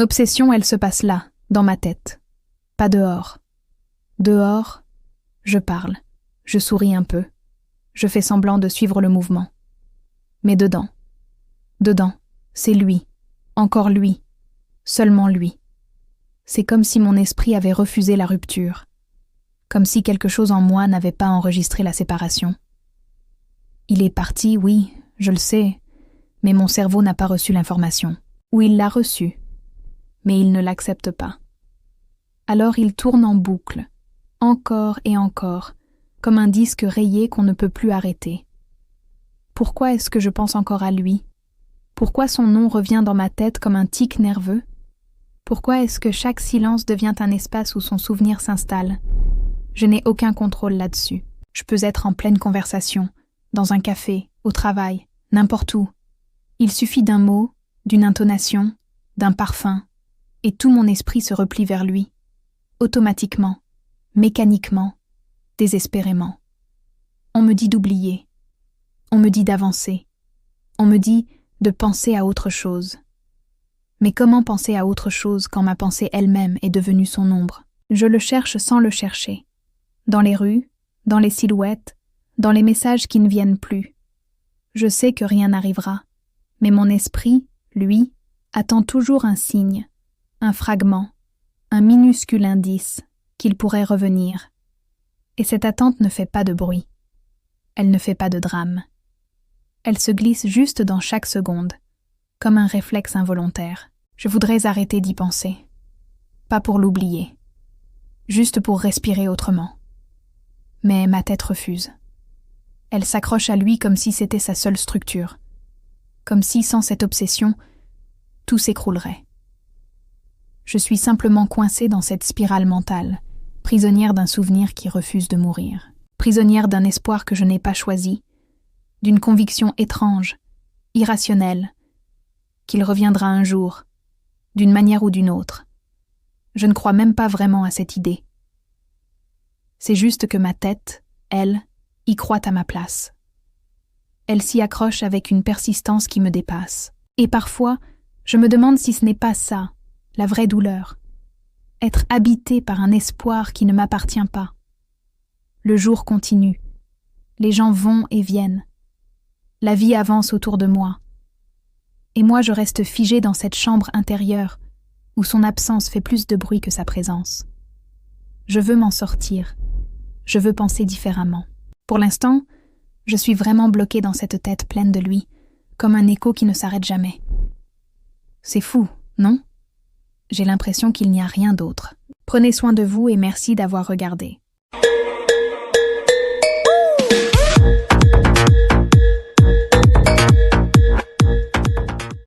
Mon obsession, elle se passe là, dans ma tête. Pas dehors. Dehors, je parle, je souris un peu, je fais semblant de suivre le mouvement. Mais dedans, c'est lui, encore lui, seulement lui. C'est comme si mon esprit avait refusé la rupture, comme si quelque chose en moi n'avait pas enregistré la séparation. Il est parti, oui, je le sais, mais mon cerveau n'a pas reçu l'information. Ou il l'a reçue, mais il ne l'accepte pas. Alors il tourne en boucle, encore et encore, comme un disque rayé qu'on ne peut plus arrêter. Pourquoi est-ce que je pense encore à lui? Pourquoi son nom revient dans ma tête comme un tic nerveux? Pourquoi est-ce que chaque silence devient un espace où son souvenir s'installe? Je n'ai aucun contrôle là-dessus. Je peux être en pleine conversation, dans un café, au travail, n'importe où. Il suffit d'un mot, d'une intonation, d'un parfum, et tout mon esprit se replie vers lui, automatiquement, mécaniquement, désespérément. On me dit d'oublier, on me dit d'avancer, on me dit de penser à autre chose. Mais comment penser à autre chose quand ma pensée elle-même est devenue son ombre? Je le cherche sans le chercher, dans les rues, dans les silhouettes, dans les messages qui ne viennent plus. Je sais que rien n'arrivera, mais mon esprit, lui, attend toujours un signe, un fragment, un minuscule indice qu'il pourrait revenir. Et cette attente ne fait pas de bruit. Elle ne fait pas de drame. Elle se glisse juste dans chaque seconde, comme un réflexe involontaire. Je voudrais arrêter d'y penser. Pas pour l'oublier. Juste pour respirer autrement. Mais ma tête refuse. Elle s'accroche à lui comme si c'était sa seule structure. Comme si, sans cette obsession, tout s'écroulerait. Je suis simplement coincée dans cette spirale mentale, prisonnière d'un souvenir qui refuse de mourir, prisonnière d'un espoir que je n'ai pas choisi, d'une conviction étrange, irrationnelle, qu'il reviendra un jour, d'une manière ou d'une autre. Je ne crois même pas vraiment à cette idée. C'est juste que ma tête, elle, y croit à ma place. Elle s'y accroche avec une persistance qui me dépasse. Et parfois, je me demande si ce n'est pas ça, la vraie douleur. Être habité par un espoir qui ne m'appartient pas. Le jour continue. Les gens vont et viennent. La vie avance autour de moi. Et moi, je reste figée dans cette chambre intérieure où son absence fait plus de bruit que sa présence. Je veux m'en sortir. Je veux penser différemment. Pour l'instant, je suis vraiment bloquée dans cette tête pleine de lui, comme un écho qui ne s'arrête jamais. C'est fou, non? J'ai l'impression qu'il n'y a rien d'autre. Prenez soin de vous et merci d'avoir regardé.